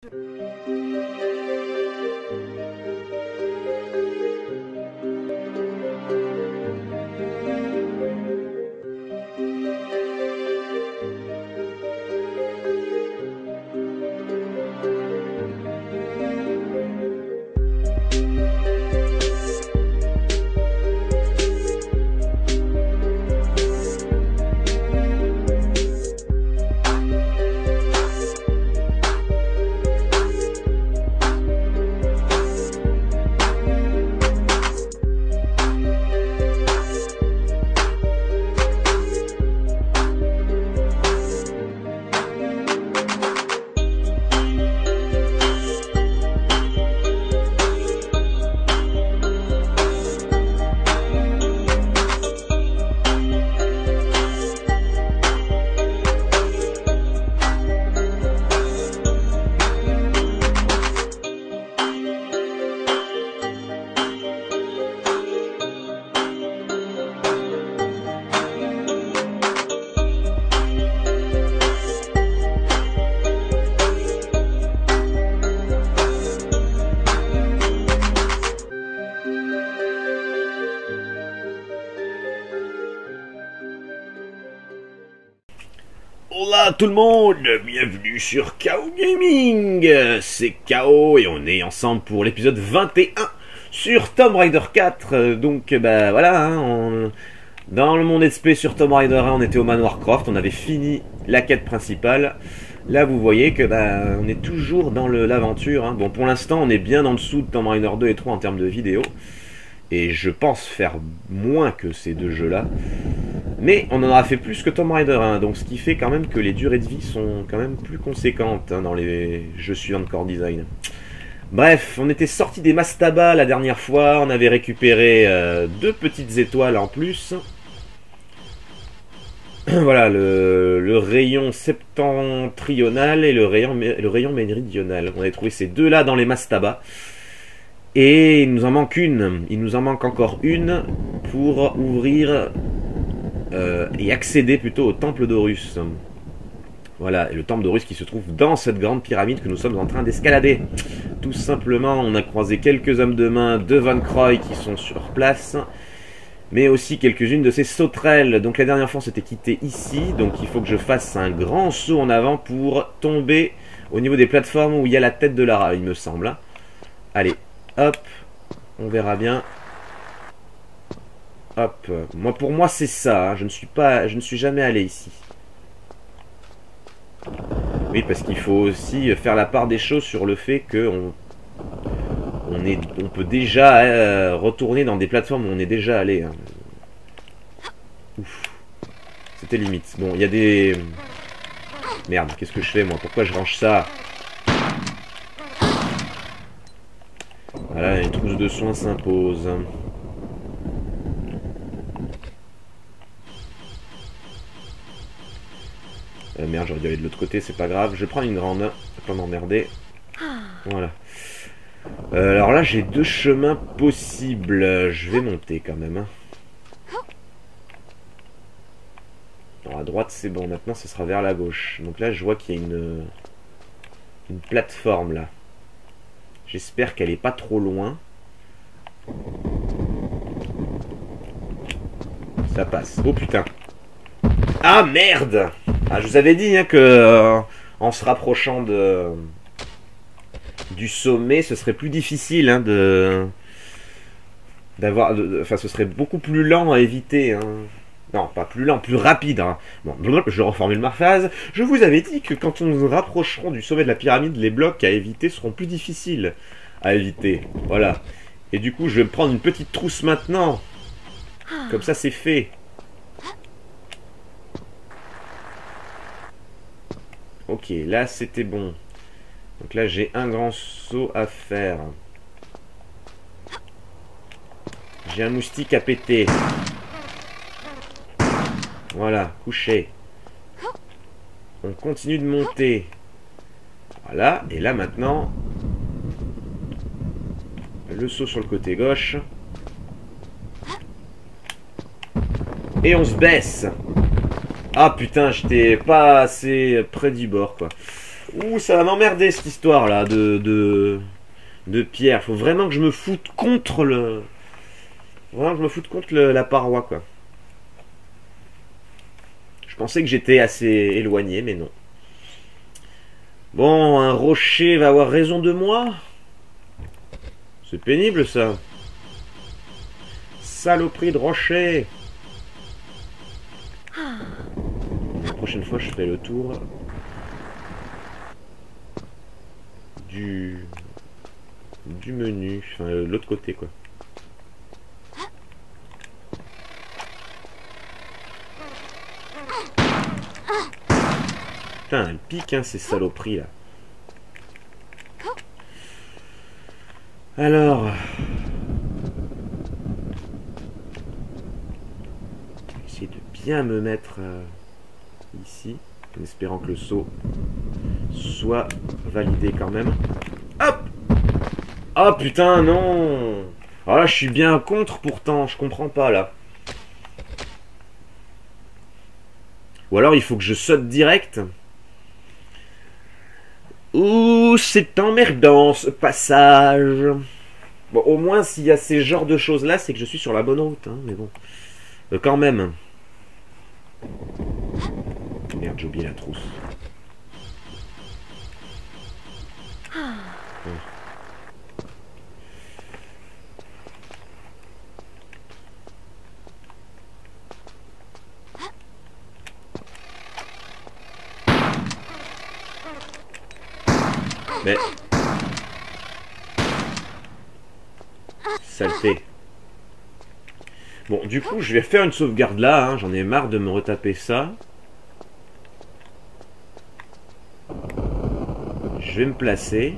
Hola tout le monde, bienvenue sur KO Gaming, c'est KO et on est ensemble pour l'épisode 21 sur Tomb Raider 4. Donc bah voilà, hein, dans le monde SP sur Tomb Raider 1 on était au manoir Croft, on avait fini la quête principale. Là vous voyez que bah, on est toujours dans l'aventure, hein. Bon pour l'instant on est bien en dessous de Tomb Raider 2 et 3 en termes de vidéo. Et je pense faire moins que ces deux jeux-là. Mais on en aura fait plus que Tomb Raider 1. Donc ce qui fait quand même que les durées de vie sont quand même plus conséquentes, hein, dans les jeux suivants de Core Design. Bref, on était sorti des mastabas la dernière fois. On avait récupéré deux petites étoiles en plus. Voilà, le rayon septentrional et le rayon méridional. On avait trouvé ces deux-là dans les mastabas. Et il nous en manque une. Il nous en manque encore une pour ouvrir et accéder plutôt au temple d'Horus. Voilà, et le temple d'Horus qui se trouve dans cette grande pyramide que nous sommes en train d'escalader. Tout simplement, on a croisé quelques hommes de main de Van Croy qui sont sur place, mais aussi quelques-unes de ces sauterelles. Donc la dernière fois on s'était quitté ici, donc il faut que je fasse un grand saut en avant pour tomber au niveau des plateformes où il y a la tête de Lara, il me semble. Allez, hop, on verra bien. Hop, pour moi c'est ça, hein. Je ne suis jamais allé ici. Oui, parce qu'il faut aussi faire la part des choses sur le fait que on peut déjà retourner dans des plateformes où on est déjà allé, hein. Ouf, c'était limite. Bon, il y a des... Merde, qu'est-ce que je fais moi? Pourquoi je range ça? Voilà, une trousse de soins s'impose. Merde, j'aurais dû aller de l'autre côté, c'est pas grave. Je prends une grande, pour pas m'emmerder. Voilà. Alors là, j'ai deux chemins possibles. Je vais monter quand même, hein. Alors à droite, c'est bon. Maintenant, ce sera vers la gauche. Donc là, je vois qu'il y a une plateforme là. J'espère qu'elle est pas trop loin. Ça passe. Oh putain. Ah merde! Ah, je vous avais dit, hein, que en se rapprochant du sommet, ce serait plus difficile, hein, enfin, ce serait beaucoup plus lent à éviter, hein. Non, pas plus lent, plus rapide, hein. Bon, je reformule ma phrase. Je vous avais dit que quand nous nous rapprocherons du sommet de la pyramide, les blocs à éviter seront plus difficiles à éviter. Voilà. Et du coup, je vais me prendre une petite trousse maintenant. Comme ça, c'est fait. Ok, là c'était bon. Donc là j'ai un grand saut à faire. J'ai un moustique à péter. Voilà, couché. On continue de monter. Voilà, et là maintenant, le saut sur le côté gauche. Et on se baisse. Ah putain, j'étais pas assez près du bord, quoi. Ouh, ça va m'emmerder cette histoire là de pierre. Faut vraiment que je me foute contre le. Vraiment que je me foute contre la paroi quoi. Je pensais que j'étais assez éloigné, mais non. Bon, un rocher va avoir raison de moi. C'est pénible ça. Saloperie de rocher. La prochaine fois, je fais le tour du menu, enfin l'autre côté quoi. Putain, elle pique hein, ces saloperies là. Alors, essayer de bien me mettre ici, en espérant que le saut soit validé quand même. Hop! Oh putain, non! Oh là, je suis bien contre pourtant, je comprends pas là. Ou alors il faut que je saute direct. Ouh, c'est emmerdant ce passage. Bon, au moins s'il y a ces genres de choses là, c'est que je suis sur la bonne route, hein, mais bon. Quand même. Merde, j'ai oublié la trousse. Mais... Saleté. Bon, du coup, je vais faire une sauvegarde là, hein. J'en ai marre de me retaper ça. Je vais me placer.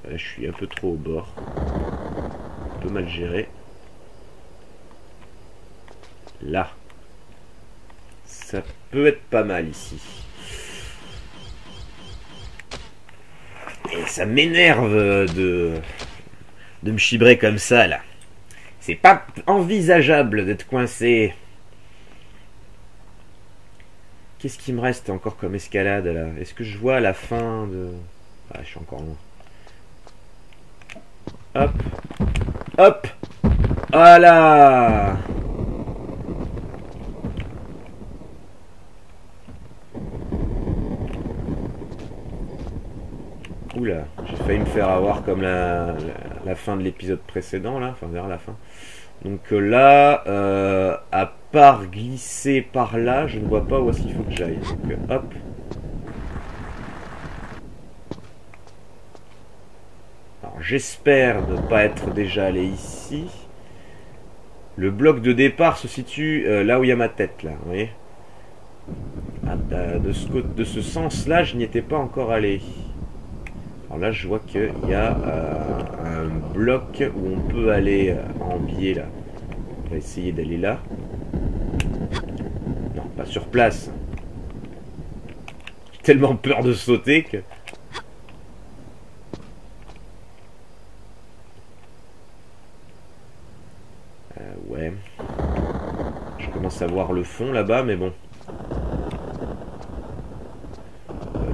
Là, je suis un peu trop au bord. Un peu mal géré. Là. Ça peut être pas mal ici. Et ça m'énerve de me chibrer comme ça, là. C'est pas envisageable d'être coincé. Qu'est-ce qui me reste encore comme escalade, là? Est-ce que je vois la fin de... Ah, je suis encore loin. Hop. Hop. Voilà. Oula, j'ai failli me faire avoir comme la fin de l'épisode précédent, là. Enfin, vers la fin. Donc là, à part glisser par là, je ne vois pas où est-ce qu'il faut que j'aille. Donc hop. Alors j'espère ne pas être déjà allé ici. Le bloc de départ se situe là où il y a ma tête, là. Vous voyez, de ce sens-là, je n'y étais pas encore allé. Alors là, je vois qu'il y a un bloc où on peut aller en biais, là. On va essayer d'aller là. Non, pas sur place. J'ai tellement peur de sauter que... ouais. Je commence à voir le fond là-bas, mais bon.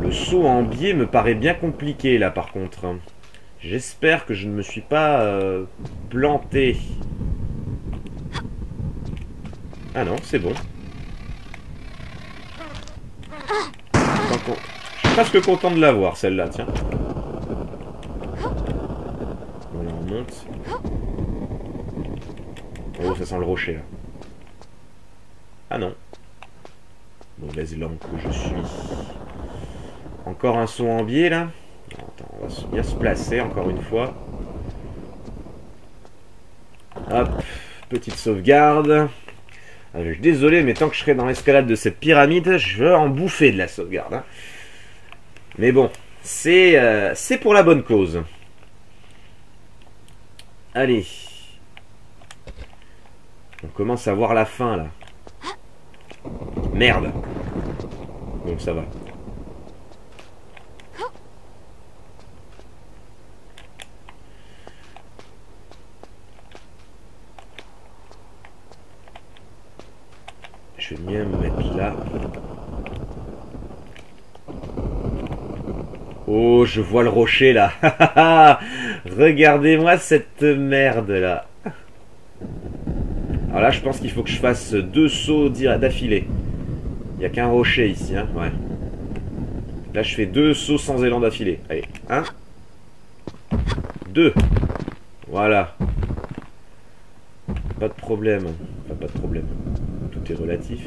Le saut en biais me paraît bien compliqué là par contre. J'espère que je ne me suis pas planté. Ah non, c'est bon. Je suis presque content de l'avoir celle-là, tiens. Voilà, on monte. Oh, ça sent le rocher là. Ah non. Mauvaise langue que je suis. Encore un saut en biais là. Attends, on va bien se placer encore une fois. Hop, petite sauvegarde. Je suis désolé, mais tant que je serai dans l'escalade de cette pyramide, je vais en bouffer de la sauvegarde. Hein. Mais bon, c'est pour la bonne cause. Allez. On commence à voir la fin là. Merde. Bon, ça va. je vais bien me mettre là. Oh, je vois le rocher là. Regardez-moi cette merde là. Alors là, je pense qu'il faut que je fasse 2 sauts d'affilée. Il n'y a qu'un rocher ici, hein. Ouais. Là, je fais 2 sauts sans élan d'affilée. Allez, 1, 2. Voilà. Pas de problème. Enfin, pas de problème. Tout est relatif.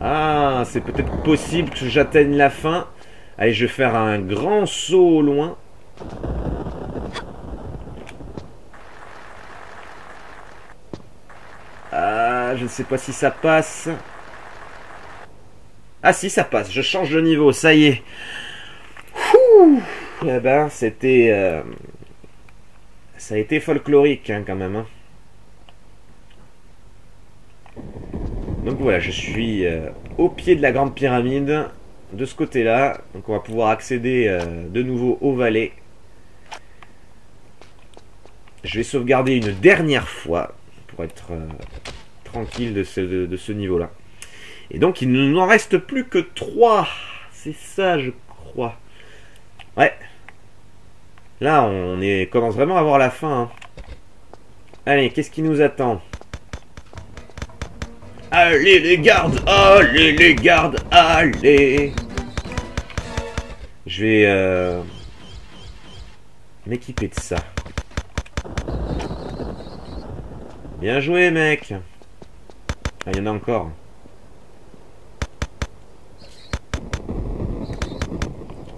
Ah, c'est peut-être possible que j'atteigne la fin. Allez, je vais faire un grand saut au loin. Ah, je ne sais pas si ça passe. Ah si, ça passe. Je change de niveau, ça y est. Ouh, eh ben, c'était... ça a été folklorique, hein, quand même. Hein. Donc voilà, je suis au pied de la grande pyramide, de ce côté-là. Donc on va pouvoir accéder de nouveau au valet. Je vais sauvegarder une dernière fois pour être tranquille de ce niveau-là. Et donc il ne n'en reste plus que 3. C'est ça, je crois. Ouais. Là, on commence vraiment à voir la fin. Hein. Allez, qu'est-ce qui nous attend? Allez les gardes, allez les gardes, allez. Je vais m'équiper de ça. Bien joué, mec. Ah, il y en a encore.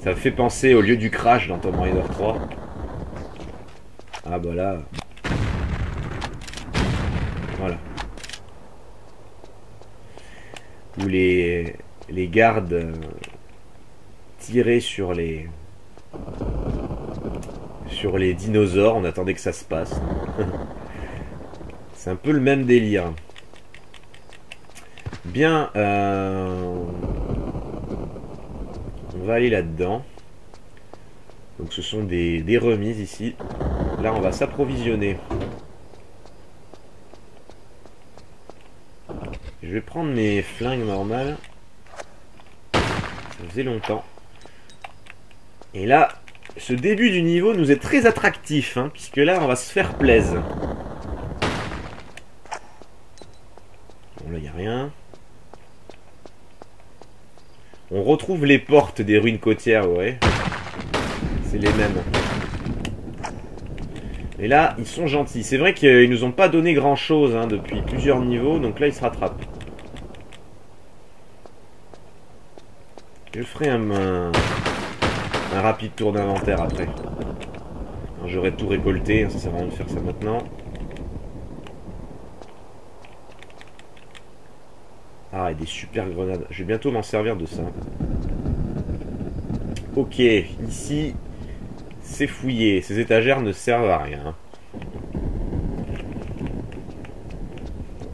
Ça me fait penser au lieu du crash dans Tomb Raider 3. Ah bah là. Voilà. Où les gardes tiraient sur les dinosaures. On attendait que ça se passe. C'est un peu le même délire. Bien. On va aller là-dedans. Donc ce sont des remises ici. Là on va s'approvisionner. Je vais prendre mes flingues normales. Ça faisait longtemps. Et là, ce début du niveau nous est très attractif, hein, puisque là on va se faire plaisir. Bon là il n'y a rien. On retrouve les portes des ruines côtières, ouais. C'est les mêmes. Et là, ils sont gentils. C'est vrai qu'ils nous ont pas donné grand chose hein, depuis plusieurs niveaux, donc là ils se rattrapent. Je ferai un rapide tour d'inventaire après. J'aurai tout récolté, ça sert à rien de faire ça maintenant. Ah, et des super grenades. Je vais bientôt m'en servir de ça. Ok, ici, c'est fouillé. Ces étagères ne servent à rien.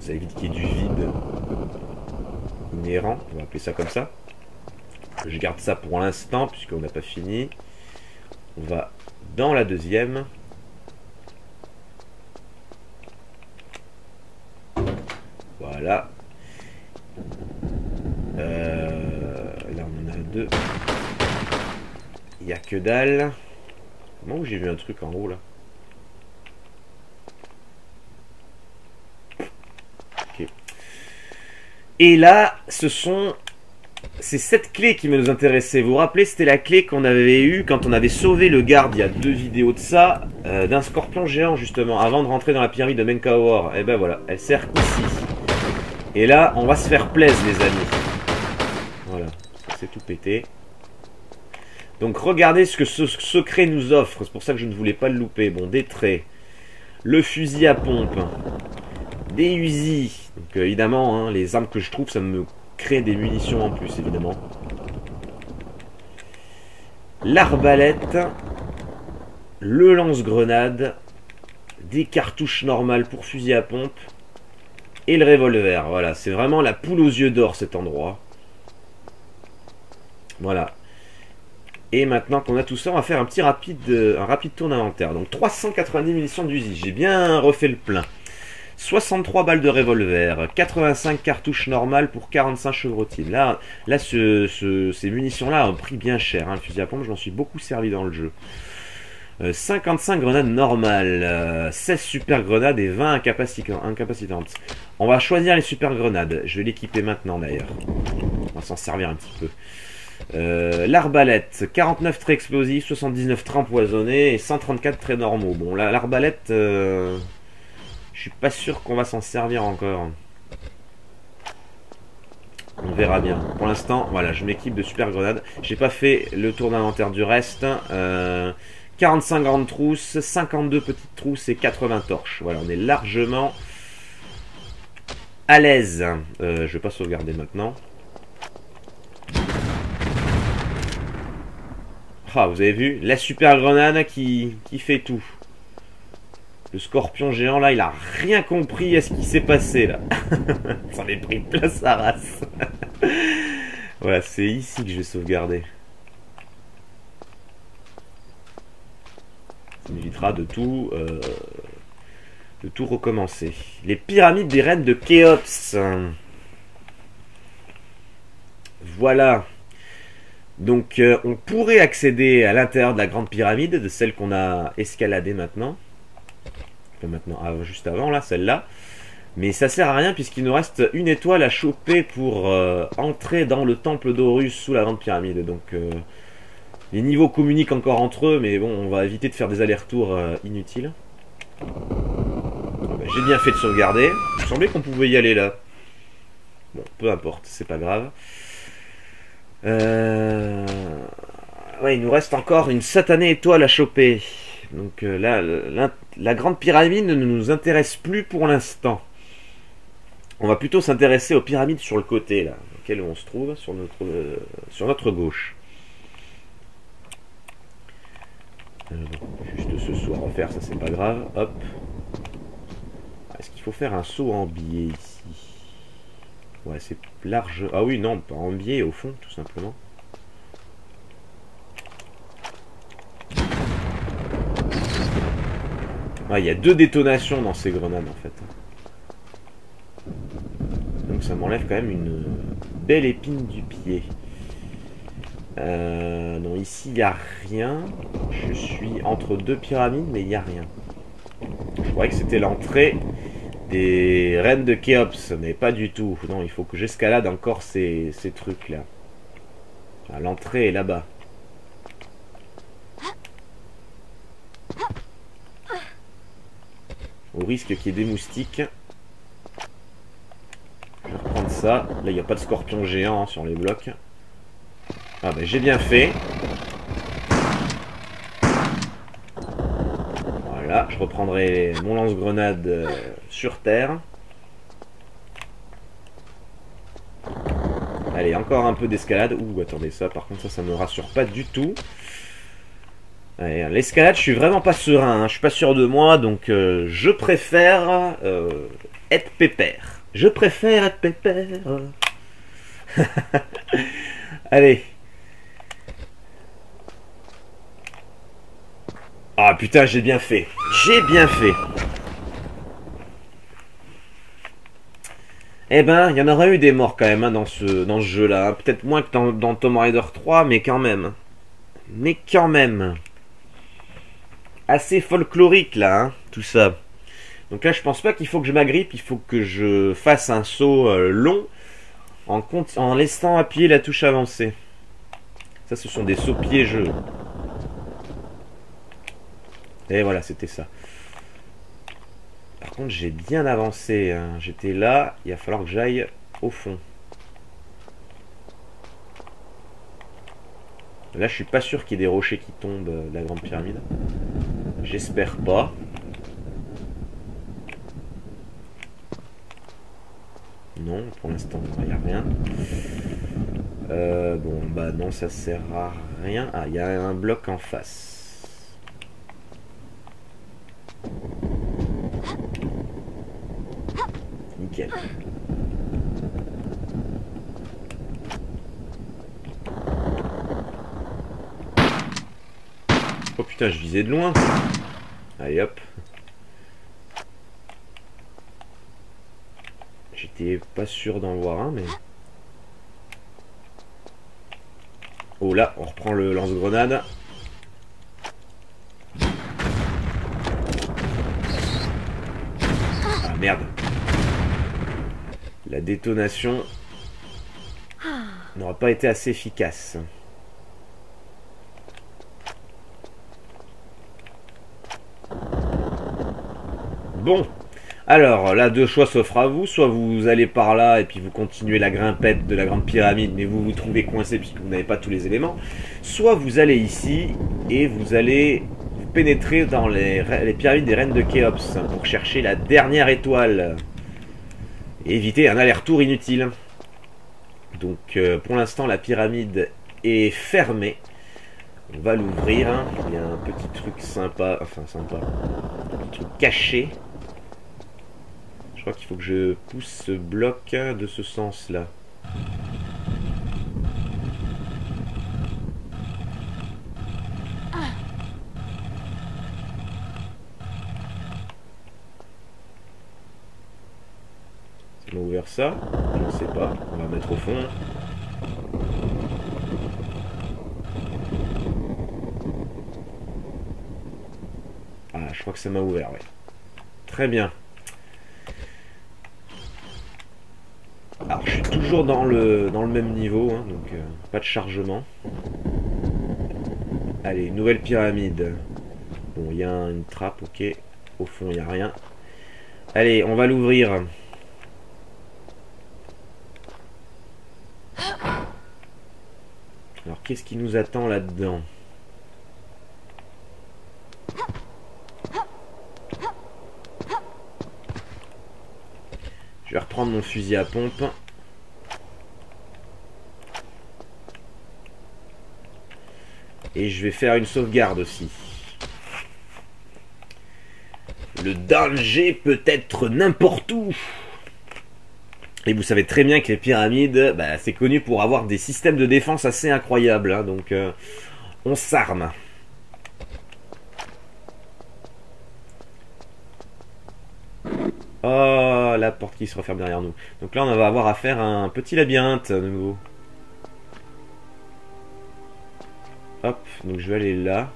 Ça évite qu'il y ait du vide inhérent. On va appeler ça comme ça. Je garde ça pour l'instant, puisqu'on n'a pas fini. On va dans la deuxième. Voilà. Là on en a 2. Il n'y a que dalle. Comment j'ai vu un truc en haut là? Ok. Et là, c'est cette clé qui nous intéressait. Vous vous rappelez, c'était la clé qu'on avait eue quand on avait sauvé le garde il y a 2 vidéos de ça, d'un scorpion géant justement, avant de rentrer dans la pyramide de Menkauhor. Et ben voilà, elle sert ici. Et là, on va se faire plaisir, les amis. Voilà, ça c'est tout pété. Donc regardez ce que ce secret nous offre. C'est pour ça que je ne voulais pas le louper. Bon, des traits, le fusil à pompe, des Uzi. Donc évidemment, hein, les armes que je trouve, ça me crée des munitions en plus, évidemment. L'arbalète, le lance-grenade, des cartouches normales pour fusil à pompe. Et le revolver, voilà, c'est vraiment la poule aux yeux d'or cet endroit. Voilà. Et maintenant qu'on a tout ça, on va faire un rapide tour d'inventaire. Donc 390 munitions d'Uzi, j'ai bien refait le plein. 63 balles de revolver, 85 cartouches normales pour 45 chevrotines. Là ces munitions-là ont pris bien cher. Hein. Le fusil à pompe, je m'en suis beaucoup servi dans le jeu. 55 grenades normales, 16 super grenades et 20 incapacitantes. On va choisir les super grenades. Je vais l'équiper maintenant d'ailleurs. On va s'en servir un petit peu. L'arbalète, 49 traits explosifs, 79 traits empoisonnés et 134 traits normaux. Bon, l'arbalète... je suis pas sûr qu'on va s'en servir encore. On verra bien. Pour l'instant, voilà, je m'équipe de super grenades. J'ai pas fait le tour d'inventaire du reste. 45 grandes trousses, 52 petites trousses et 80 torches. Voilà, on est largement à l'aise. Je vais pas sauvegarder maintenant. Ah, vous avez vu, la super grenade qui fait tout. Le scorpion géant, là, il a rien compris à ce qui s'est passé, là. Ça m'est pris plein sa race. Voilà, c'est ici que je vais sauvegarder. Ça m'évitera de tout recommencer. Les pyramides des reines de Khéops. Voilà. Donc, on pourrait accéder à l'intérieur de la grande pyramide, de celle qu'on a escaladée maintenant. Juste avant là, celle-là, mais ça sert à rien puisqu'il nous reste une étoile à choper pour entrer dans le temple d'Horus sous la grande pyramide. Donc les niveaux communiquent encore entre eux, mais bon, on va éviter de faire des allers-retours inutiles. J'ai bien fait de sauvegarder. Il me semblait qu'on pouvait y aller là. Bon, peu importe, c'est pas grave. Ouais, il nous reste encore une satanée étoile à choper. Donc là, la grande pyramide ne nous intéresse plus pour l'instant. On va plutôt s'intéresser aux pyramides sur le côté, là, auquel on se trouve, sur notre gauche. Juste ce saut à refaire, ça c'est pas grave. Hop. Est-ce qu'il faut faire un saut en biais ici? Ouais, c'est large. Ah oui, non, pas en biais, au fond, tout simplement. Ah, il y a 2 détonations dans ces grenades en fait. Donc ça m'enlève quand même une belle épine du pied. Non, ici il n'y a rien. Je suis entre 2 pyramides, mais il n'y a rien. Je croyais que c'était l'entrée des reines de Khéops, mais pas du tout. Non, il faut que j'escalade encore ces trucs là. Ah, l'entrée est là-bas. Au risque qu'il y ait des moustiques. Je vais reprendre ça. Là, il n'y a pas de scorpion géant hein, sur les blocs. Ah ben, j'ai bien fait. Voilà, je reprendrai mon lance-grenade sur terre. Allez, encore un peu d'escalade. Ouh, attendez, ça, par contre, ça me rassure pas du tout. L'escalade, je suis vraiment pas serein, hein. Je suis pas sûr de moi, donc je préfère être pépère. Je préfère être pépère. Allez. Ah putain, j'ai bien fait. J'ai bien fait. Eh ben, il y en aurait eu des morts quand même hein, dans ce jeu-là. Peut-être moins que dans Tomb Raider 3, mais quand même. Mais quand même. Assez folklorique là, hein, tout ça. Donc là, je pense pas qu'il faut que je m'agrippe, il faut que je fasse un saut long en laissant appuyer la touche avancée. Ça, ce sont des sauts piégeux. Et voilà, c'était ça. Par contre, j'ai bien avancé. Hein. J'étais là, il va falloir que j'aille au fond. Là, je suis pas sûr qu'il y ait des rochers qui tombent de la grande pyramide. J'espère pas. Non, pour l'instant, il n'y a rien. Bon, bah non, ça sert à rien. Ah, il y a un bloc en face. Nickel. putain, je visais de loin. Allez hop. J'étais pas sûr d'en voir un, mais... Oh là, on reprend le lance-grenade. Ah merde. La détonation n'aura pas été assez efficace. Bon. Alors, là, deux choix s'offrent à vous. Soit vous allez par là et puis vous continuez la grimpette de la grande pyramide, mais vous vous trouvez coincé puisque vous n'avez pas tous les éléments. Soit vous allez ici et vous allez vous pénétrer dans les pyramides des reines de Khéops pour chercher la dernière étoile. Et éviter un aller-retour inutile. Donc, pour l'instant, la pyramide est fermée. On va l'ouvrir. Il y a un petit truc sympa. Enfin, sympa. Un petit truc caché. Je crois qu'il faut que je pousse ce bloc de ce sens-là. Ça m'a ouvert ça? Je ne sais pas. On va mettre au fond. Ah, je crois que ça m'a ouvert, ouais. Très bien. Alors, je suis toujours dans le même niveau, hein, donc pas de chargement. Allez, nouvelle pyramide. Bon, il y a une trappe, ok. Au fond, il n'y a rien. Allez, on va l'ouvrir. Alors, qu'est-ce qui nous attend là-dedans? Je vais reprendre mon fusil à pompe. Et je vais faire une sauvegarde aussi. Le danger peut être n'importe où. Et vous savez très bien que les pyramides, bah, c'est connu pour avoir des systèmes de défense assez incroyables. Hein, donc on s'arme. Oh, la porte qui se referme derrière nous. Donc là, on va avoir affaire à un petit labyrinthe de nouveau. Hop, donc je vais aller là.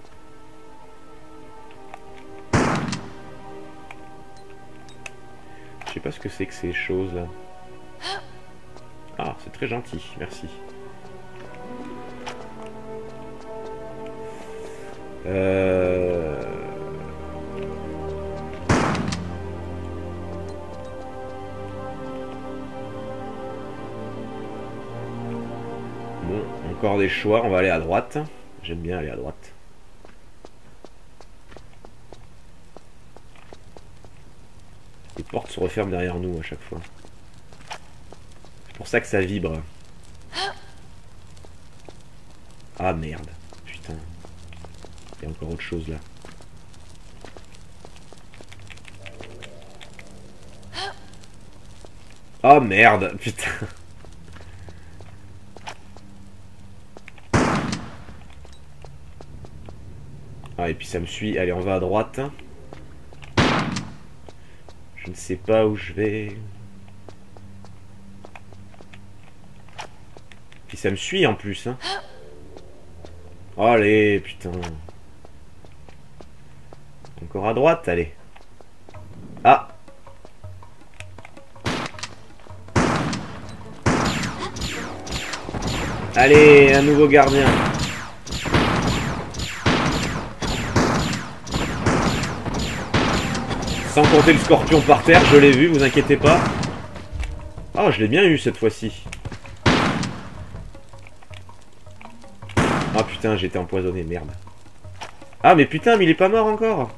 Je sais pas ce que c'est que ces choses là. Ah, c'est très gentil, merci. Bon, encore des choix, on va aller à droite. J'aime bien aller à droite. Les portes se referment derrière nous à chaque fois. C'est pour ça que ça vibre. Ah merde. Putain. Il y a encore autre chose là. Oh merde. Putain. Ah et puis ça me suit. Allez, on va à droite. Je ne sais pas où je vais. Puis ça me suit en plus. Hein. Allez, putain. Encore à droite, allez. Ah. Allez, un nouveau gardien. Sans compter le scorpion par terre, je l'ai vu, vous inquiétez pas. Oh, je l'ai bien eu cette fois-ci. Ah putain, j'étais empoisonné, merde. Ah mais putain, mais il est pas mort encore.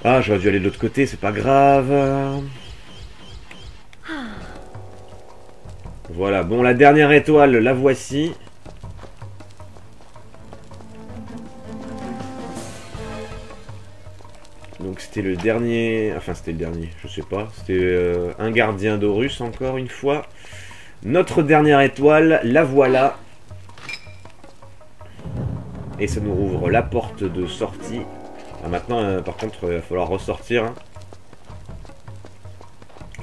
Ah, j'aurais dû aller de l'autre côté, c'est pas grave. Voilà, bon, la dernière étoile, la voici. Donc c'était le dernier... Enfin, c'était le dernier, je sais pas. C'était un gardien d'Horus, encore une fois. Notre dernière étoile, la voilà. Et ça nous rouvre la porte de sortie. Alors maintenant, par contre, il va falloir ressortir. Hein.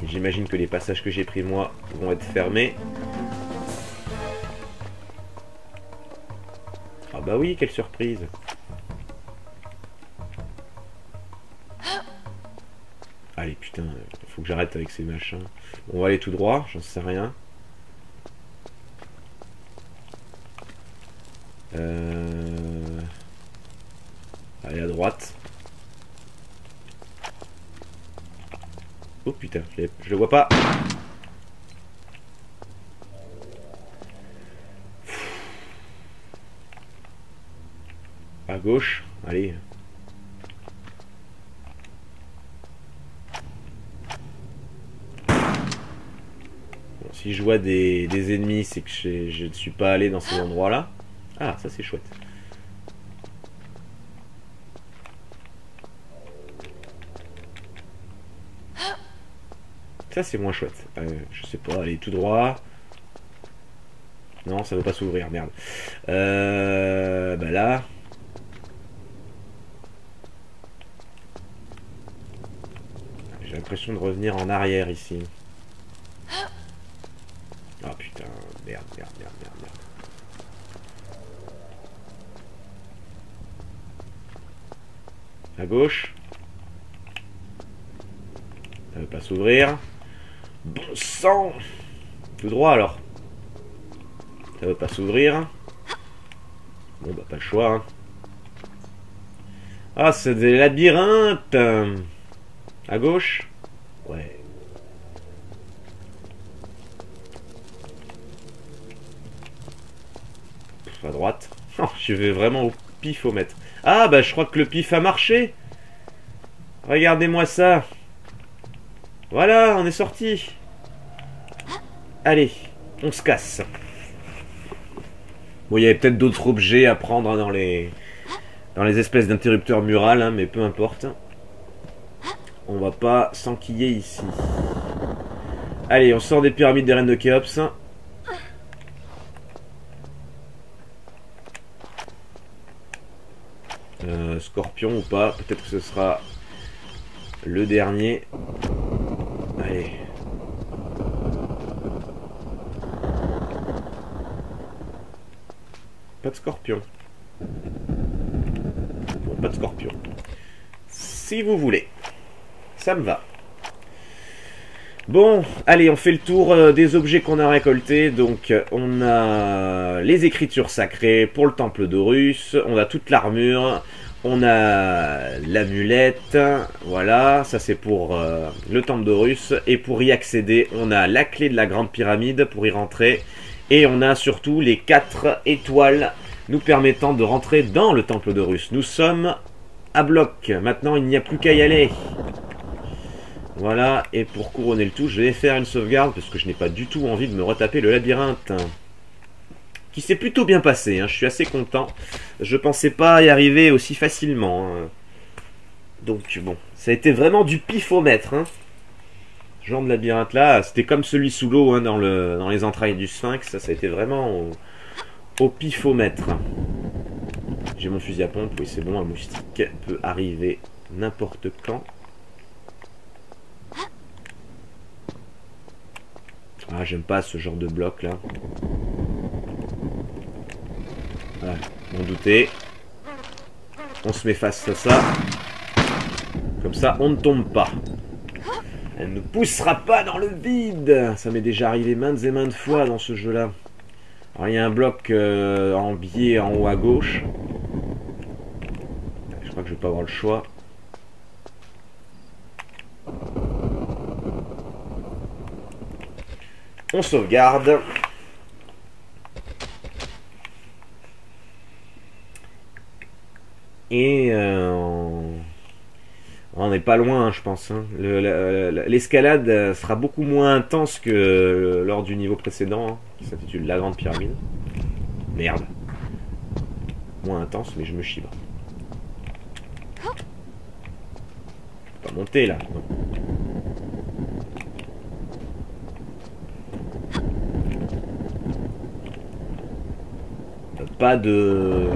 J'imagine que les passages que j'ai pris moi vont être fermés. Ah bah oui, quelle surprise. Allez, putain, il faut que j'arrête avec ces machins. On va aller tout droit, j'en sais rien. Allez à droite. Oh putain, je le vois pas. À gauche, allez. Bon, si je vois des ennemis, c'est que je ne suis pas allé dans ces endroits-là. Ah, ça c'est chouette. Ça c'est moins chouette. Je sais pas, allez tout droit. Non, ça veut pas s'ouvrir, merde. Bah là. J'ai l'impression de revenir en arrière ici. Ah putain, merde. À gauche. Ça veut pas s'ouvrir. Bon sang. Tout droit alors. Ça veut pas s'ouvrir. Bon bah pas le choix. Hein. Ah c'est des labyrinthes. À gauche. Ouais. À droite. Oh, je vais vraiment au pifomètre. Ah bah je crois que le pif a marché. Regardez-moi ça. Voilà, on est sorti. Allez, on se casse. Bon, il y avait peut-être d'autres objets à prendre dans les espèces d'interrupteurs murales, hein, mais peu importe. On va pas s'enquiller ici. Allez, on sort des pyramides des reines de Khéops. Scorpion ou pas, peut-être que ce sera le dernier. Allez. Pas de scorpion. Bon, pas de scorpion. Si vous voulez. Ça me va. Bon, allez, on fait le tour des objets qu'on a récoltés. Donc, on a les écritures sacrées pour le temple d'Horus. On a toute l'armure. On a l'amulette. Voilà, ça c'est pour le temple d'Horus. Et pour y accéder, on a la clé de la grande pyramide pour y rentrer. Et on a surtout les 4 étoiles nous permettant de rentrer dans le temple d'Horus. Nous sommes à bloc. Maintenant, il n'y a plus qu'à y aller. Voilà, et pour couronner le tout, je vais faire une sauvegarde parce que je n'ai pas du tout envie de me retaper le labyrinthe. Qui s'est plutôt bien passé, hein, je suis assez content. Je pensais pas y arriver aussi facilement. Hein. Donc bon, ça a été vraiment du pifomètre. Hein. Ce genre de labyrinthe là, c'était comme celui sous l'eau hein, dans les entrailles du sphinx. Ça a été vraiment au pifomètre. J'ai mon fusil à pompe, oui c'est bon, un moustique peut arriver n'importe quand. Ah, j'aime pas ce genre de bloc là. Voilà, on doutait. On se met face à ça. Comme ça, on ne tombe pas. Elle ne poussera pas dans le vide. Ça m'est déjà arrivé maintes et maintes fois dans ce jeu-là. Alors, il y a un bloc en biais en haut à gauche. Je crois que je vais pas avoir le choix. On sauvegarde. Et on n'est pas loin, hein, je pense. Hein. L'escalade sera beaucoup moins intense que lors du niveau précédent, hein, qui s'intitule La Grande Pyramide. Merde. Moins intense, mais je me chibre. Je peux pas monter là. Non. Pas de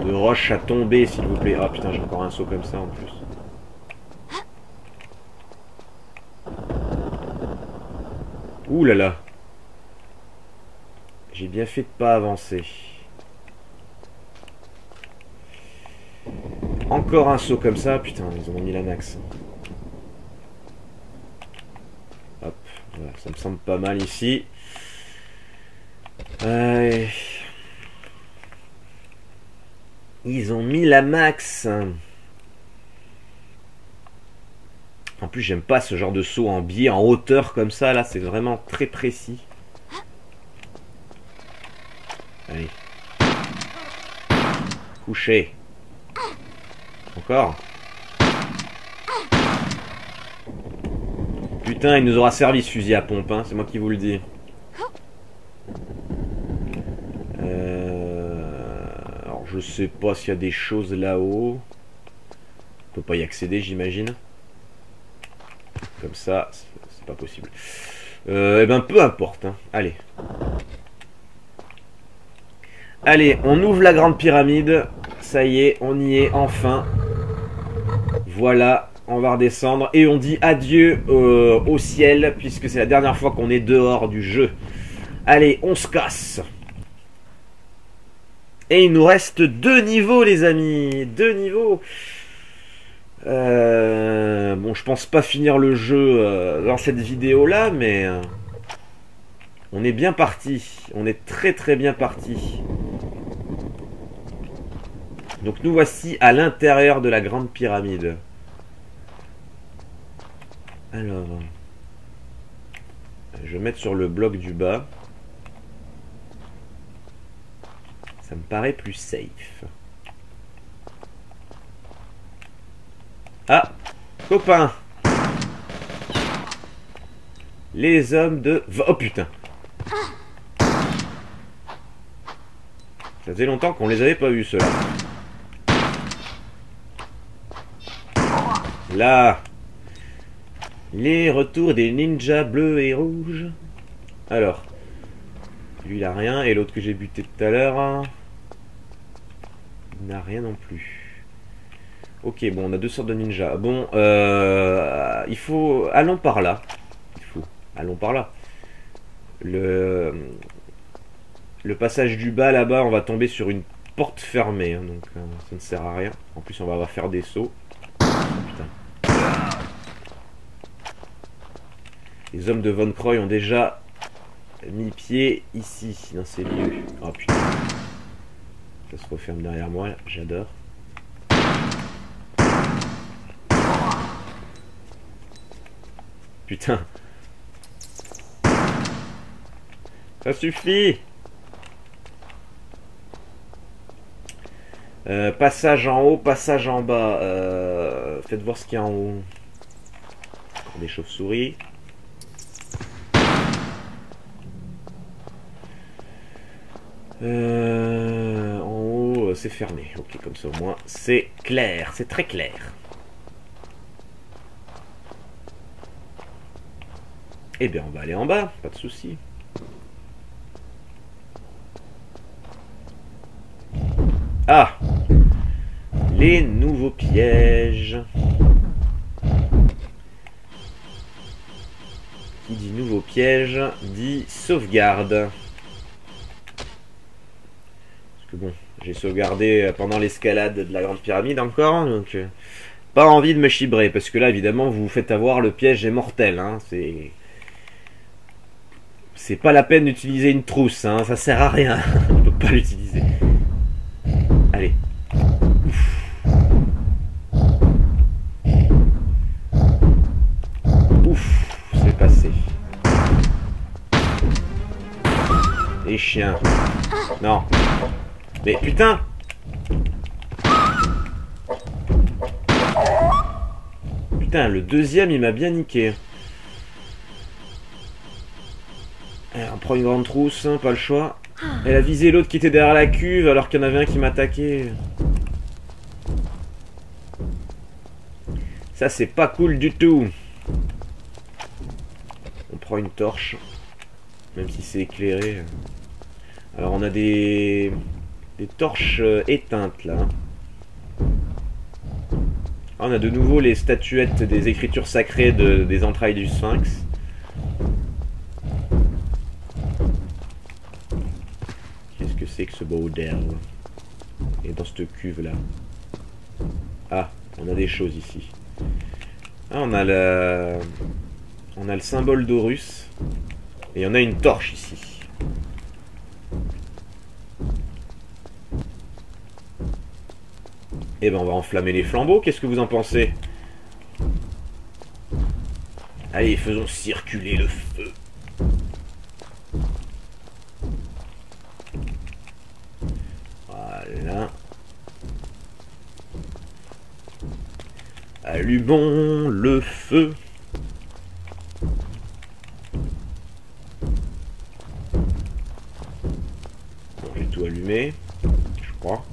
de roches à tomber, s'il vous plaît. Ah putain, j'ai encore un saut comme ça en plus. Ouh là là. J'ai bien fait de pas avancer. Encore un saut comme ça. Putain, ils ont mis la max. Hop, voilà, ça me semble pas mal ici. Ils ont mis la max. En plus, j'aime pas ce genre de saut en biais, en hauteur comme ça. Là, c'est vraiment très précis. Allez. Couché. Encore. Putain, il nous aura servi ce fusil à pompe, hein, c'est moi qui vous le dis. Alors, je sais pas s'il y a des choses là-haut. On peut pas y accéder, j'imagine. Comme ça, c'est pas possible. Eh ben, peu importe. Hein. Allez. Allez, on ouvre la grande pyramide. Ça y est, on y est, enfin. Voilà, on va redescendre. Et on dit adieu au ciel, puisque c'est la dernière fois qu'on est dehors du jeu. Allez, on se casse. Et il nous reste 2 niveaux, les amis. 2 niveaux. Bon, je pense pas finir le jeu dans cette vidéo-là, mais... on est bien parti. On est très très bien parti. Donc nous voici à l'intérieur de la grande pyramide. Alors... je vais mettre sur le bloc du bas. Ça me paraît plus safe. Ah, copain. Les hommes de... oh putain. Ça faisait longtemps qu'on les avait pas vus, ceux-là. Là. Les retours des ninjas bleus et rouges. Alors. Lui, il a rien. Et l'autre que j'ai buté tout à l'heure... hein, il n'a rien non plus. Ok, bon, on a 2 sortes de ninjas. Bon, il faut... allons par là. Allons par là. Le passage du bas, là-bas, on va tomber sur une porte fermée. Hein, donc, ça ne sert à rien. En plus, on va faire des sauts. Putain. Les hommes de Von Croy ont déjà mis pied ici, dans ces lieux. Oh putain. Ça se referme derrière moi, j'adore. Putain. Ça suffit. Passage en haut, passage en bas. Faites voir ce qu'il y a en haut. Encore des chauves-souris. En haut, c'est fermé. Ok, comme ça au moins, c'est clair. C'est très clair. Eh bien, on va aller en bas, pas de souci. Ah! Les nouveaux pièges. Qui dit nouveau piège, dit sauvegarde. Parce que bon, j'ai sauvegardé pendant l'escalade de la grande pyramide encore, donc... pas envie de me chibrer, parce que là, évidemment, vous vous faites avoir, le piège est mortel, hein, c'est pas la peine d'utiliser une trousse, hein, ça sert à rien, on peut pas l'utiliser. Allez. Ouf, c'est passé. Les chiens. Non. Mais putain. Putain, le deuxième, il m'a bien niqué. On prend une grande trousse, hein, pas le choix. Elle a visé l'autre qui était derrière la cuve alors qu'il y en avait un qui m'attaquait. Ça, c'est pas cool du tout. On prend une torche. Même si c'est éclairé. Alors, on a des des torches éteintes là. Ah, on a de nouveau les statuettes des écritures sacrées des entrailles du Sphinx. Qu'est-ce que c'est que ce bordel? Et dans cette cuve là. Ah, on a des choses ici. Ah, on a le symbole d'Horus. Et on a une torche ici. Eh ben on va enflammer les flambeaux, qu'est-ce que vous en pensez? Allez, faisons circuler le feu. Voilà. Allumons le feu. Bon, j'ai tout allumé, je crois.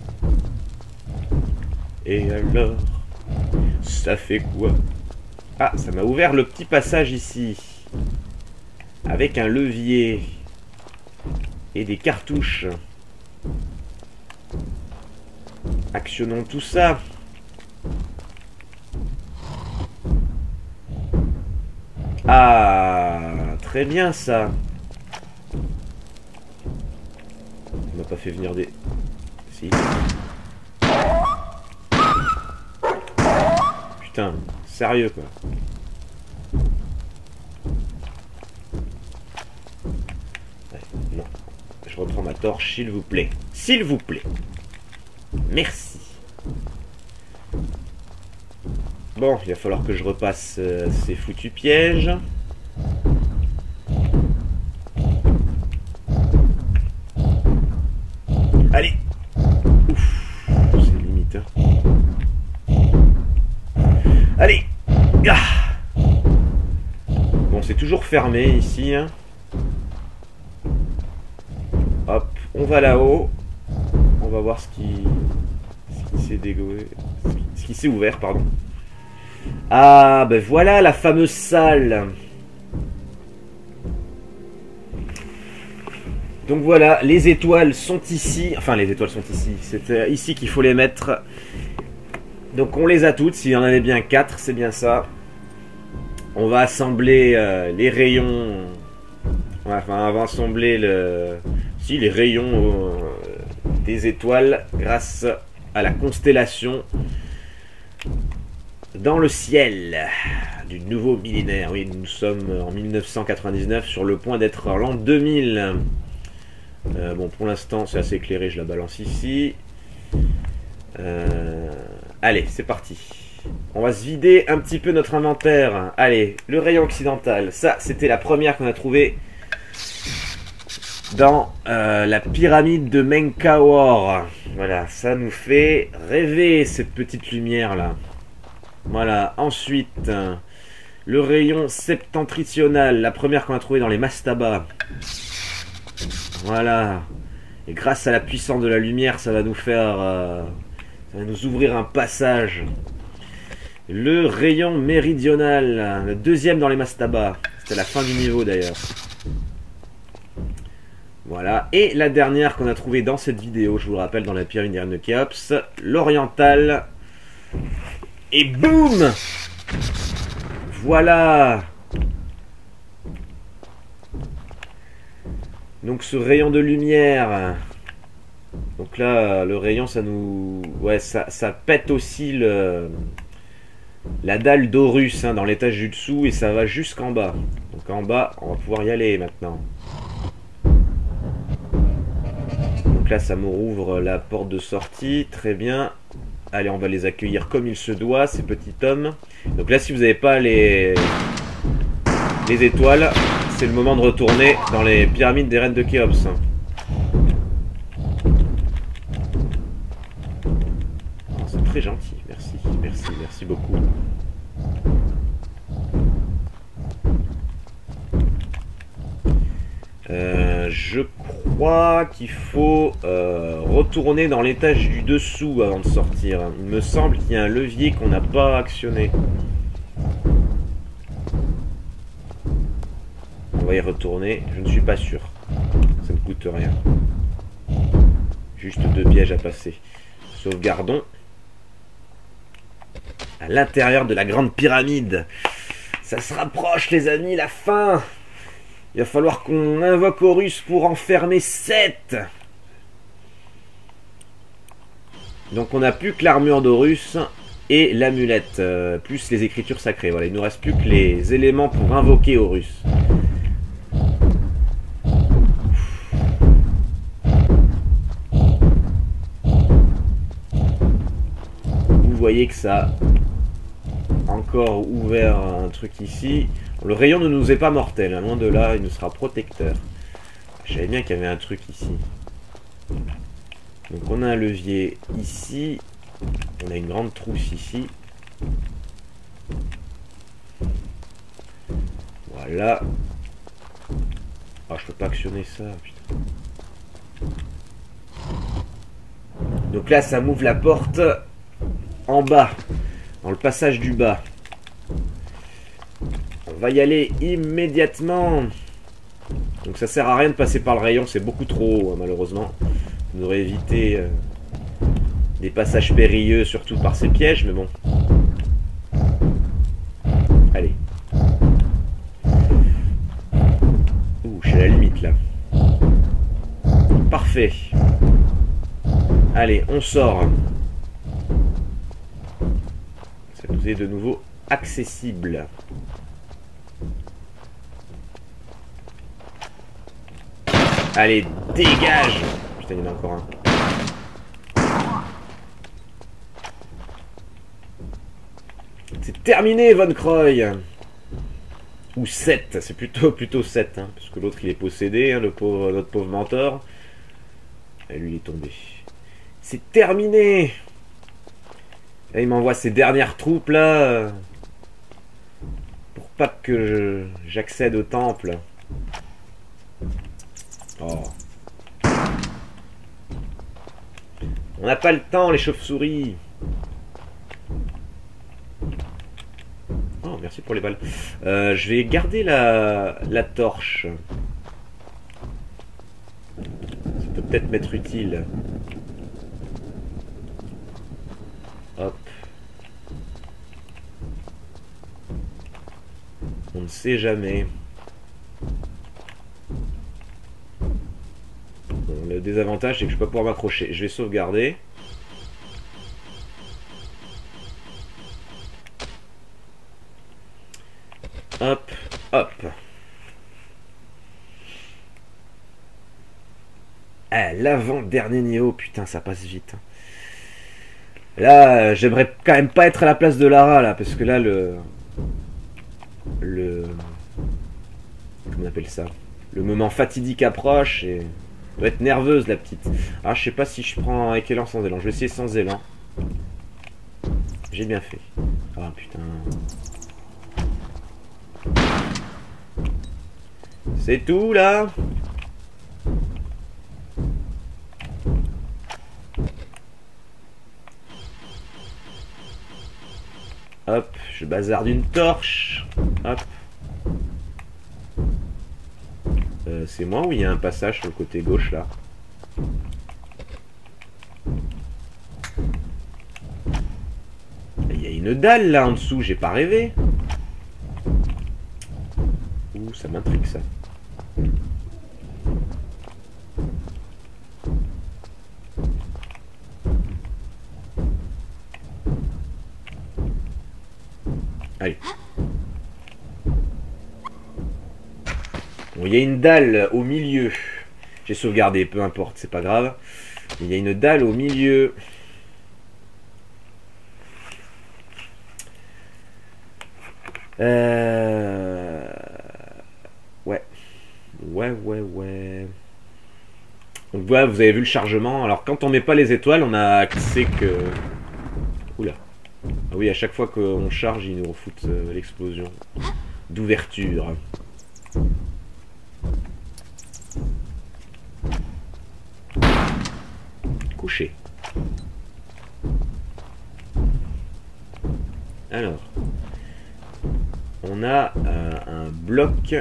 Et alors, ça fait quoi? Ah, ça m'a ouvert le petit passage ici. Avec un levier. Et des cartouches. Actionnons tout ça. Ah, très bien ça. On m'a pas fait venir des... Si. Putain, sérieux quoi. Ouais, non. Je reprends ma torche, s'il vous plaît. S'il vous plaît. Merci. Bon, il va falloir que je repasse ces foutus pièges. Allez. Ouf, c'est limite. Hein. Allez. Ah. Bon, c'est toujours fermé ici. Hein. Hop, on va là-haut. On va voir ce qui s'est dégoué. Ce qui s'est ouvert, pardon. Ah, ben voilà la fameuse salle. Donc voilà, les étoiles sont ici. Enfin, les étoiles sont ici. C'est ici qu'il faut les mettre. Donc on les a toutes. S'il y en avait bien 4, c'est bien ça. On va assembler les rayons. Enfin, on va assembler les rayons des étoiles grâce à la constellation dans le ciel du nouveau millénaire. Oui, nous sommes en 1999 sur le point d'être l'an 2000. Bon, pour l'instant, c'est assez éclairé, je la balance ici. Allez, c'est parti. On va se vider un petit peu notre inventaire. Allez, le rayon occidental. Ça, c'était la première qu'on a trouvée dans la pyramide de Menkaure. Voilà, ça nous fait rêver, cette petite lumière-là. Voilà, ensuite, le rayon septentrional, la première qu'on a trouvée dans les mastabas. Voilà. Et grâce à la puissance de la lumière, ça va nous faire... ça va nous ouvrir un passage. Le rayon méridional, le deuxième dans les mastabas. C'était la fin du niveau d'ailleurs. Voilà. Et la dernière qu'on a trouvée dans cette vidéo, je vous le rappelle, dans la pyramide de Khéops, l'oriental. Et boum! Voilà! Donc ce rayon de lumière. Donc là, le rayon, ça nous... Ouais, ça pète aussi la dalle d'Horus hein, dans l'étage du dessous et ça va jusqu'en bas. Donc en bas, on va pouvoir y aller maintenant. Donc là, ça me rouvre la porte de sortie. Très bien. Allez, on va les accueillir comme il se doit, ces petits hommes. Donc là, si vous n'avez pas les étoiles, c'est le moment de retourner dans les pyramides des reines de Khéops. C'est très gentil, merci, merci, merci beaucoup. Je crois qu'il faut retourner dans l'étage du dessous avant de sortir. Il me semble qu'il y a un levier qu'on n'a pas actionné. On va y retourner, je ne suis pas sûr. Ça ne coûte rien. Juste 2 pièges à passer. Sauvegardons. À l'intérieur de la grande pyramide. Ça se rapproche les amis, la fin. Il va falloir qu'on invoque Horus pour enfermer Seth. Donc on n'a plus que l'armure d'Horus et l'amulette, plus les écritures sacrées. Voilà, il nous reste plus que les éléments pour invoquer Horus. Vous voyez que ça a encore ouvert un truc ici. Le rayon ne nous est pas mortel, hein. Loin de là, il nous sera protecteur. Je savais bien qu'il y avait un truc ici. Donc on a un levier ici. On a une grande trousse ici. Voilà. Ah, je peux pas actionner ça, putain. Donc là, ça m'ouvre la porte en bas, dans le passage du bas. On va y aller immédiatement. Donc ça sert à rien de passer par le rayon, c'est beaucoup trop haut, hein, malheureusement. On aurait évité des passages périlleux, surtout par ces pièges, mais bon. Allez. Ouh, je suis à la limite là. Parfait. Allez, on sort. Ça nous est de nouveau accessible. Allez, dégage! Putain, il y en a encore un. C'est terminé, Von Croy! Ou 7, c'est plutôt 7, hein, parce que l'autre il est possédé, hein, notre pauvre mentor. Et lui il est tombé. C'est terminé! Là, il m'envoie ses dernières troupes là. Pour pas que j'accède au temple. Oh. On n'a pas le temps, les chauves-souris. Oh, merci pour les balles. Je vais garder la torche. Ça peut peut-être m'être utile. Hop. On ne sait jamais. Bon, le désavantage, c'est que je ne peux pas pouvoir m'accrocher. Je vais sauvegarder. Hop, hop. Ah, l'avant-dernier niveau, putain, ça passe vite. Là, j'aimerais quand même pas être à la place de Lara, là, parce que là, comment on appelle ça? Le moment fatidique approche et... Elle doit être nerveuse, la petite. Ah, je sais pas si je prends avec élan sans élan. Je vais essayer sans élan. J'ai bien fait. Ah, putain. C'est tout, là? Hop, je bazarde une torche. Hop. C'est moi ou il y a un passage sur le côté gauche, là? Il y a une dalle, là, en dessous. J'ai pas rêvé. Ouh, ça m'intrigue, ça. Allez. Bon, il y a une dalle au milieu. J'ai sauvegardé, peu importe, c'est pas grave. Il y a une dalle au milieu. Ouais. Donc voilà, vous avez vu le chargement. Alors quand on met pas les étoiles, on a accès que... Oula. Ah oui, à chaque fois qu'on charge, il nous refoute l'explosion d'ouverture. Couché. Alors, on a un bloc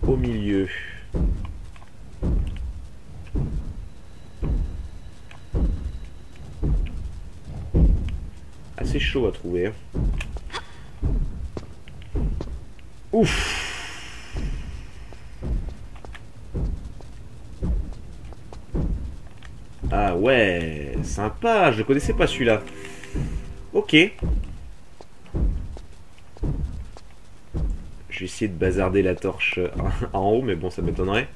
au milieu. assez chaud à trouver. Hein. Ouf. Ah ouais, sympa, je connaissais pas celui-là. Ok. Je vais essayer de bazarder la torche en haut, mais bon, ça m'étonnerait.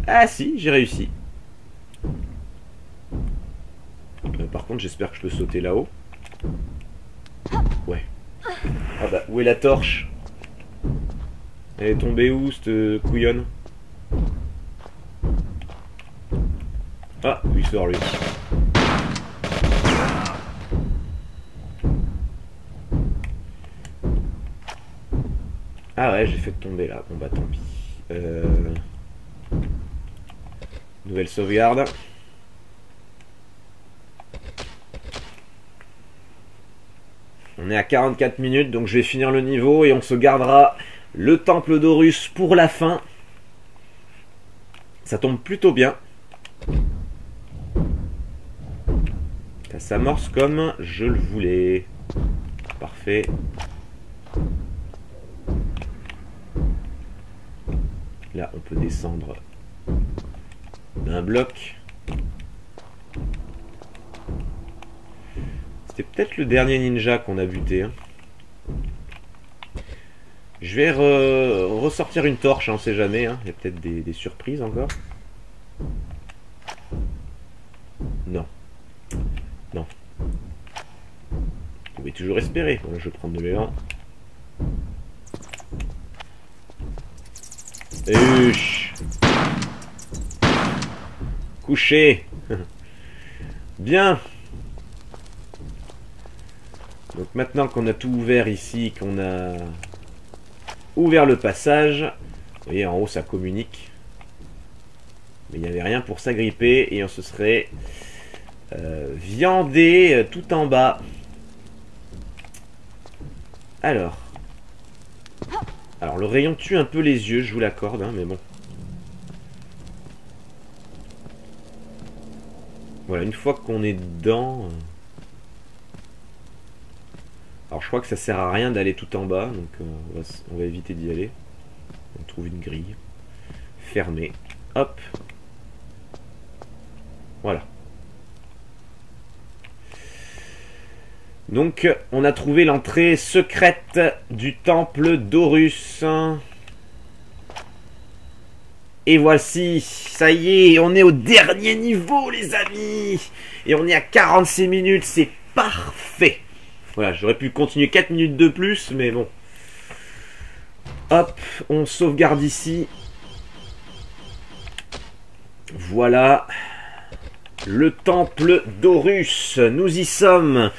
Ah si, j'ai réussi. Par contre, j'espère que je peux sauter là-haut. Ouais. Ah bah, où est la torche? Elle est tombée où, cette couillonne? Ah, il sort lui. Ah ouais, j'ai fait tomber là. Bon bah tant pis. Nouvelle sauvegarde. On est à 44 minutes, donc je vais finir le niveau et on se gardera le temple d'Horus pour la fin. Ça tombe plutôt bien. Ça s'amorce comme je le voulais. Parfait. Là, on peut descendre d'un bloc. C'était peut-être le dernier ninja qu'on a buté. Hein. Je vais ressortir une torche, on sait jamais. Hein. Il y a peut-être des surprises encore. Non. Non. Vous pouvez toujours espérer. Voilà, je vais prendre de l'élan. Couché. Bien. Donc maintenant qu'on a tout ouvert ici, qu'on a ouvert le passage, vous voyez en haut ça communique. Mais il n'y avait rien pour s'agripper et on se serait viandé tout en bas. Alors le rayon tue un peu les yeux, je vous l'accorde, hein, mais bon. Voilà, une fois qu'on est dedans... Alors je crois que ça sert à rien d'aller tout en bas, donc on va éviter d'y aller. On trouve une grille. Fermée. Hop. Voilà. Donc on a trouvé l'entrée secrète du temple d'Horus. Et voici, ça y est, on est au dernier niveau les amis. Et on est à 46 minutes, c'est parfait. Voilà, j'aurais pu continuer 4 minutes de plus, mais bon. Hop, on sauvegarde ici. Voilà. Le temple d'Horus, nous y sommes.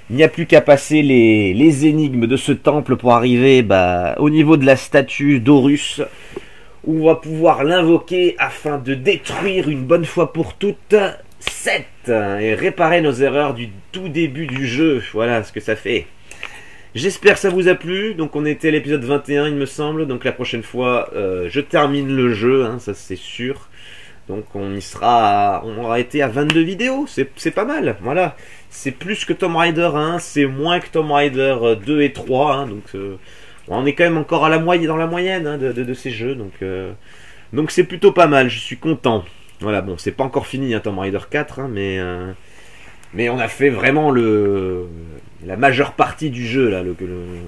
Il n'y a plus qu'à passer les énigmes de ce temple pour arriver au niveau de la statue d'Horus, où on va pouvoir l'invoquer afin de détruire une bonne fois pour toutes Seth et réparer nos erreurs du tout début du jeu. Voilà ce que ça fait. J'espère que ça vous a plu. Donc on était à l'épisode 21 il me semble. Donc la prochaine fois je termine le jeu, hein, ça c'est sûr. Donc on aura été à 22 vidéos, c'est pas mal, voilà. C'est plus que Tomb Raider 1, c'est moins que Tomb Raider 2 et 3, hein, donc on est quand même encore à dans la moyenne hein, de ces jeux, donc c'est plutôt pas mal, je suis content. Voilà, bon, c'est pas encore fini hein, Tomb Raider 4, hein, mais on a fait vraiment la majeure partie du jeu, là.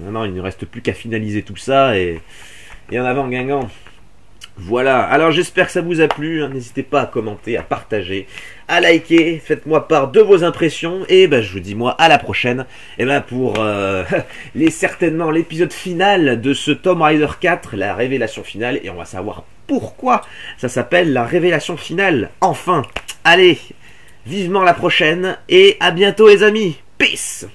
Maintenant, il ne reste plus qu'à finaliser tout ça, et en avant Guingamp. Voilà, alors j'espère que ça vous a plu, hein. N'hésitez pas à commenter, à partager, à liker, faites-moi part de vos impressions, et je vous dis moi à la prochaine, et pour certainement l'épisode final de ce Tomb Raider 4, la révélation finale, et on va savoir pourquoi ça s'appelle la révélation finale, enfin. Allez, vivement la prochaine, et à bientôt les amis, peace.